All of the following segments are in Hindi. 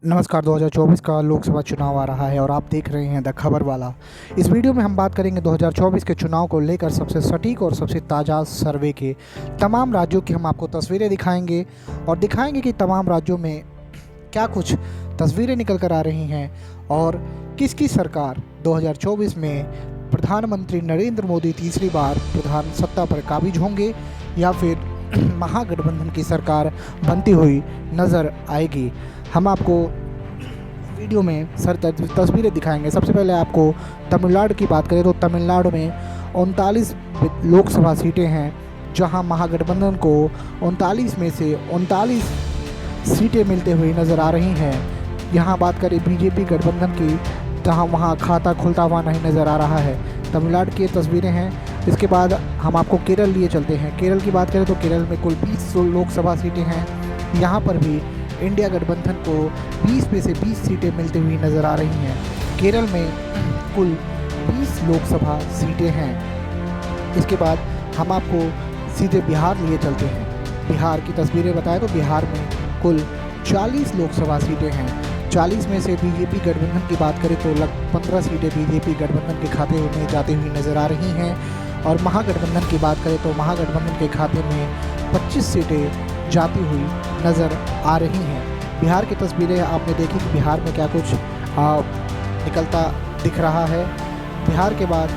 नमस्कार। 2024 का लोकसभा चुनाव आ रहा है और आप देख रहे हैं द खबर वाला। इस वीडियो में हम बात करेंगे 2024 के चुनाव को लेकर सबसे सटीक और सबसे ताज़ा सर्वे के तमाम राज्यों की हम आपको तस्वीरें दिखाएंगे और दिखाएंगे कि तमाम राज्यों में क्या कुछ तस्वीरें निकल कर आ रही हैं और किसकी सरकार 2024 में प्रधानमंत्री नरेंद्र मोदी तीसरी बार प्रधान सत्ता पर काबिज होंगे या फिर महागठबंधन की सरकार बनती हुई नज़र आएगी। हम आपको वीडियो में तस्वीरें दिखाएंगे। सबसे पहले आपको तमिलनाडु की बात करें तो तमिलनाडु में 39 लोकसभा सीटें हैं, जहां महागठबंधन को 39 में से 39 सीटें मिलते हुए नज़र आ रही हैं। यहाँ बात करें बीजेपी गठबंधन की, जहाँ वहाँ खाता खुलता हुआ नहीं नज़र आ रहा है। तमिलनाडु की तस्वीरें हैं। इसके बाद हम आपको केरल लिए चलते हैं। केरल की बात करें तो केरल में कुल 20 लोकसभा सीटें हैं। यहाँ पर भी इंडिया गठबंधन को 20 में से 20 सीटें मिलती हुई नज़र आ रही हैं। केरल में कुल 20 लोकसभा सीटें हैं। इसके बाद हम आपको सीधे बिहार लिए चलते हैं। बिहार की तस्वीरें बताएं तो बिहार में कुल 40 लोकसभा सीटें हैं। 40 में से बीजेपी गठबंधन की बात करें तो लगभग 15 सीटें बीजेपी गठबंधन के खाते में जाती हुई नज़र आ रही हैं और महागठबंधन की बात करें तो महागठबंधन के खाते में 25 सीटें जाती हुई नज़र आ रही हैं। बिहार की तस्वीरें आपने देखी कि बिहार में क्या कुछ निकलता दिख रहा है। बिहार के बाद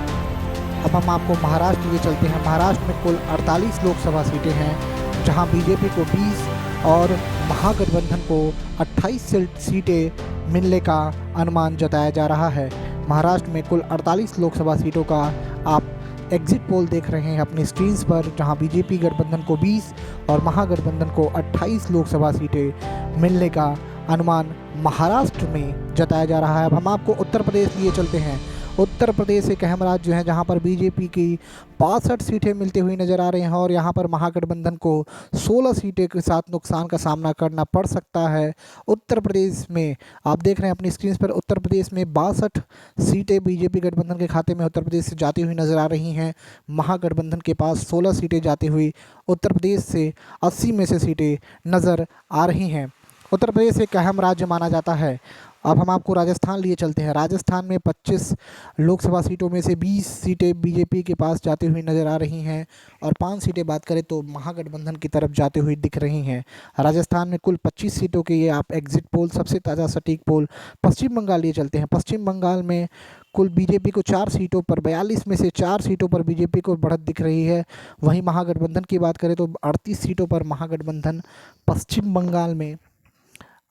अब हम आपको महाराष्ट्र लिए चलते हैं। महाराष्ट्र में कुल 48 लोकसभा सीटें हैं, जहां बीजेपी को 20 और महागठबंधन को 28 सीटें मिलने का अनुमान जताया जा रहा है। महाराष्ट्र में कुल 48 लोकसभा सीटों का आप एग्जिट पोल देख रहे हैं अपनी स्क्रीन्स पर, जहां बीजेपी गठबंधन को 20 और महागठबंधन को 28 लोकसभा सीटें मिलने का अनुमान महाराष्ट्र में जताया जा रहा है। अब हम आपको उत्तर प्रदेश लिए चलते हैं। उत्तर प्रदेश एक अहम राज्य है, जहां पर बीजेपी की 62 सीटें मिलती हुई नज़र आ रही हैं और यहां पर महागठबंधन को 16 सीटें के साथ नुकसान का सामना करना पड़ सकता है। उत्तर प्रदेश में आप देख रहे हैं अपनी स्क्रीन पर, उत्तर प्रदेश में 62 सीटें बीजेपी गठबंधन के खाते में उत्तर प्रदेश से जाती हुई नज़र आ रही हैं। महागठबंधन के पास 16 सीटें जाती हुई उत्तर प्रदेश से 80 में से सीटें नज़र आ रही हैं। उत्तर प्रदेश एक अहम राज्य माना जाता है। अब हम आपको राजस्थान लिए चलते हैं। राजस्थान में 25 लोकसभा सीटों में से 20 सीटें बीजेपी के पास जाती हुई नज़र आ रही हैं और 5 सीटें बात करें तो महागठबंधन की तरफ जाती हुई दिख रही हैं। राजस्थान में कुल 25 सीटों के ये आप एग्जिट पोल, सबसे ताज़ा सटीक पोल पश्चिम बंगाल लिए चलते हैं। पश्चिम बंगाल में कुल बीजेपी को 4 सीटों पर 42 में से 4 सीटों पर बीजेपी को बढ़त दिख रही है। वहीं महागठबंधन की बात करें तो 38 सीटों पर महागठबंधन पश्चिम बंगाल में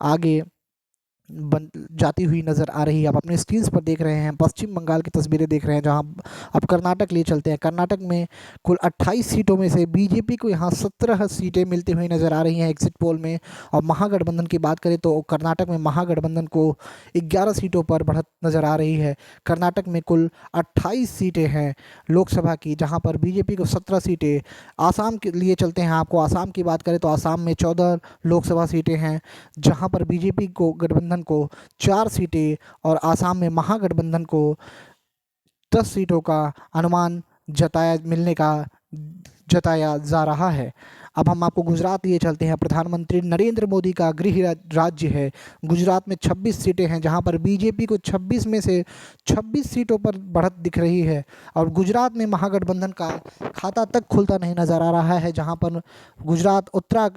आगे जाती हुई नज़र आ रही है। आप अपने स्क्रीन पर देख रहे हैं, पश्चिम बंगाल की तस्वीरें देख रहे हैं। जहां अब कर्नाटक लिए चलते हैं। कर्नाटक में कुल 28 सीटों में से बीजेपी को यहां 17 सीटें मिलती हुई नज़र आ रही हैं एग्जिट पोल में। और महागठबंधन की बात करें तो कर्नाटक में महागठबंधन को 11 सीटों पर बढ़त नज़र आ रही है। कर्नाटक में कुल 28 सीटें हैं लोकसभा की, जहाँ पर बीजेपी को 17 सीटें। आसाम के लिए चलते हैं। आपको आसाम की बात करें तो आसाम में 14 लोकसभा सीटें हैं, जहाँ पर बीजेपी को गठबंधन को 4 सीटें और आसाम में महागठबंधन को 10 सीटों का अनुमान जताया जा रहा है। अब हम आपको गुजरात लिए चलते हैं। प्रधानमंत्री नरेंद्र मोदी का गृह राज्य है। गुजरात में 26 सीटें हैं, जहां पर बीजेपी को 26 में से 26 सीटों पर बढ़त दिख रही है और गुजरात में महागठबंधन का खाता तक खुलता नहीं नज़र आ रहा है। जहां पर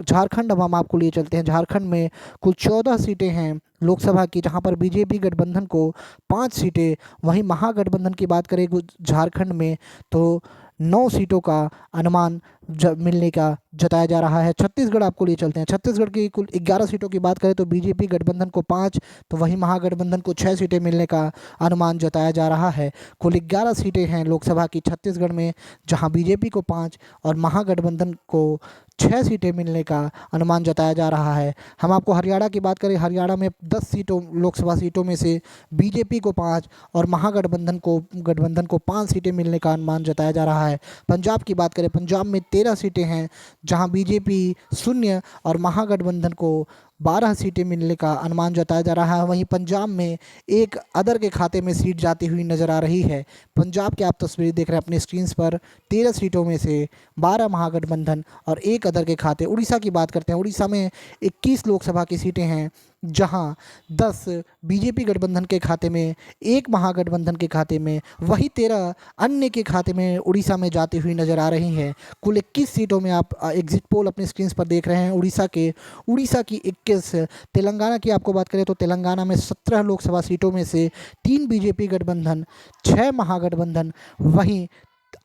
झारखंड, अब हम आपको लिए चलते हैं। झारखंड में कुल 14 सीटें हैं लोकसभा की, जहां पर बीजेपी गठबंधन को 5 सीटें। वहीं महागठबंधन की बात करें झारखंड में तो 9 सीटों का अनुमान मिलने का जताया जा रहा है। छत्तीसगढ़ आपको लिए चलते हैं। छत्तीसगढ़ की कुल 11 सीटों की बात करें तो बीजेपी गठबंधन को 5, तो वहीं महागठबंधन को 6 सीटें मिलने का अनुमान जताया जा रहा है। कुल 11 सीटें हैं लोकसभा की छत्तीसगढ़ में, जहां बीजेपी को 5 और महागठबंधन को 6 सीटें मिलने का अनुमान जताया जा रहा है। हम आपको हरियाणा की बात करें, हरियाणा में 10 सीटों लोकसभा सीटों में से बीजेपी को 5 और महागठबंधन को 5 सीटें मिलने का अनुमान जताया जा रहा है। पंजाब की बात करें, पंजाब में 13 सीटें हैं, जहां बीजेपी 0 और महागठबंधन को 12 सीटें मिलने का अनुमान जताया जा रहा है। वहीं पंजाब में एक अदर के खाते में सीट जाती हुई नजर आ रही है। पंजाब की आप तस्वीर देख रहे हैं अपनी स्क्रीन पर। 13 सीटों में से 12 महागठबंधन और एक अदर के खाते। उड़ीसा की बात करते हैं, उड़ीसा में 21 लोकसभा की सीटें हैं, जहां 10 बीजेपी गठबंधन के खाते में, एक महागठबंधन के खाते में, वही 13 अन्य के खाते में उड़ीसा में जाती हुई नजर आ रही है। कुल 21 सीटों में आप एग्जिट पोल अपनी स्क्रीन पर देख रहे हैं उड़ीसा की 21। तेलंगाना की आपको बात करें तो तेलंगाना में 17 लोकसभा सीटों में से 3 बीजेपी गठबंधन, 6 महागठबंधन, वहीं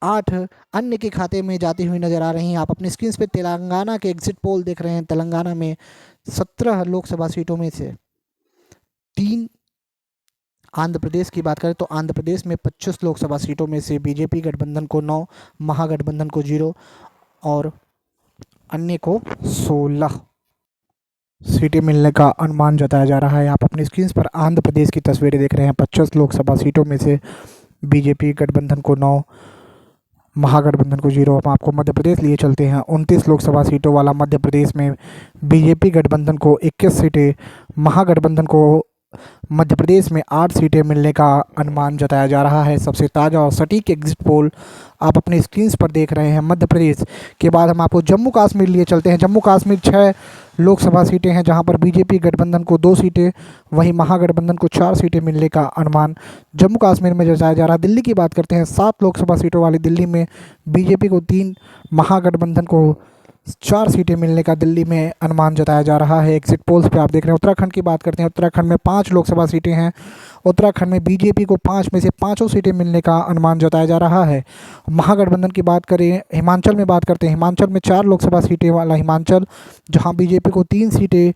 8 अन्य के खाते में जाती हुई नजर आ रही हैं। आप अपनी स्क्रीन पे तेलंगाना के एग्जिट पोल देख रहे हैं। तेलंगाना में 17 लोकसभा सीटों में से 3। आंध्र प्रदेश की बात करें तो आंध्र प्रदेश में 25 लोकसभा सीटों में से बीजेपी गठबंधन को 9, महागठबंधन को 0 और अन्य को 16 सीटें मिलने का अनुमान जताया जा रहा है। आप अपनी स्क्रीन पर आंध्र प्रदेश की तस्वीरें देख रहे हैं। 25 लोकसभा सीटों में से बीजेपी गठबंधन को 9, महागठबंधन को 0। हम आपको मध्य प्रदेश लिए चलते हैं। 29 लोकसभा सीटों वाला मध्य प्रदेश में बीजेपी गठबंधन को 21 सीटें, महागठबंधन को मध्य प्रदेश में 8 सीटें मिलने का अनुमान जताया जा रहा है। सबसे ताज़ा और सटीक एग्जिट पोल आप अपने स्क्रीन पर देख रहे हैं। मध्य प्रदेश के बाद हम आपको जम्मू कश्मीर लिए चलते हैं। जम्मू कश्मीर 6 लोकसभा सीटें हैं, जहां पर बीजेपी गठबंधन को 2 सीटें, वहीं महागठबंधन को 4 सीटें मिलने का अनुमान जम्मू कश्मीर में जताया जा रहा है। दिल्ली की बात करते हैं। 7 लोकसभा सीटों वाली दिल्ली में बीजेपी को 3, महागठबंधन को 4 सीटें मिलने का दिल्ली में अनुमान जताया जा रहा है। एग्जिट पोल्स पे आप देख रहे हैं। उत्तराखंड की बात करते हैं। उत्तराखंड में 5 लोकसभा सीटें हैं। उत्तराखंड में बीजेपी को 5 में से 5 सीटें मिलने का अनुमान जताया जा रहा है। महागठबंधन की बात करें, हिमाचल में बात करते हैं। हिमाचल में 4 लोकसभा सीटें वाला हिमाचल, जहां बीजेपी को 3 सीटें,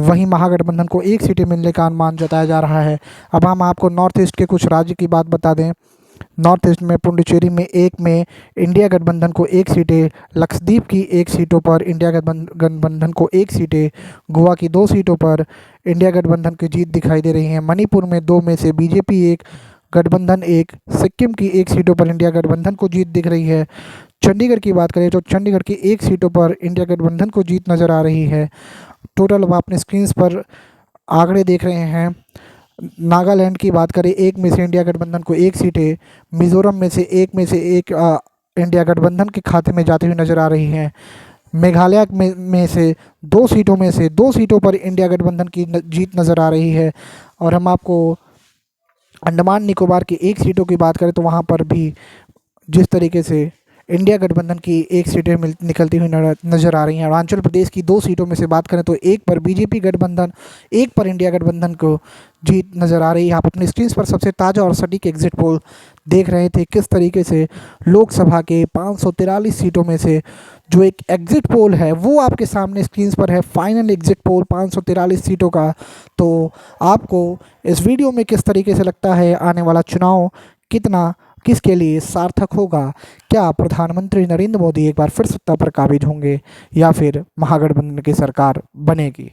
वहीं महागठबंधन को 1 सीटें मिलने का अनुमान जताया जा रहा है। अब हम आपको नॉर्थ ईस्ट के कुछ राज्य की बात बता दें। नॉर्थ ईस्ट में पुडुचेरी में 1 में इंडिया गठबंधन को 1 सीटें, लक्षद्वीप की 1 सीटों पर इंडिया गठबंधन को 1 सीटें, गोवा की 2 सीटों पर इंडिया गठबंधन की जीत दिखाई दे रही है। मणिपुर में 2 में से बीजेपी 1, गठबंधन 1, सिक्किम की 1 सीटों पर इंडिया गठबंधन को जीत दिख रही है। चंडीगढ़ की बात करें तो चंडीगढ़ की 1 सीटों पर इंडिया गठबंधन को जीत नज़र आ रही है। टोटल अब अपने स्क्रीन पर आंकड़े देख रहे हैं। नागालैंड की बात करें, 1 में से इंडिया गठबंधन को 1 सीटें, मिज़ोरम में से 1 इंडिया गठबंधन के खाते में जाती हुई नज़र आ रही हैं। मेघालय में से 2 सीटों में से 2 सीटों पर इंडिया गठबंधन की जीत नज़र आ रही है। और हम आपको अंडमान निकोबार की 1 सीटों की बात करें तो वहाँ पर भी जिस तरीके से इंडिया गठबंधन की 1 सीटें निकलती हुई नज़र आ रही हैं। अरुणाचल प्रदेश की 2 सीटों में से बात करें तो 1 पर बीजेपी गठबंधन, 1 पर इंडिया गठबंधन को जीत नज़र आ रही है। आप अपनी स्क्रीन पर सबसे ताज़ा और सटीक एग्जिट पोल देख रहे थे, किस तरीके से लोकसभा के 543 सीटों में से जो एक एग्जिट पोल है वो आपके सामने स्क्रीन पर है। फाइनल एग्जिट पोल 543 सीटों का। तो आपको इस वीडियो में किस तरीके से लगता है आने वाला चुनाव किसके लिए सार्थक होगा? क्या प्रधानमंत्री नरेंद्र मोदी एक बार फिर सत्ता पर काबिज होंगे या फिर महागठबंधन की सरकार बनेगी?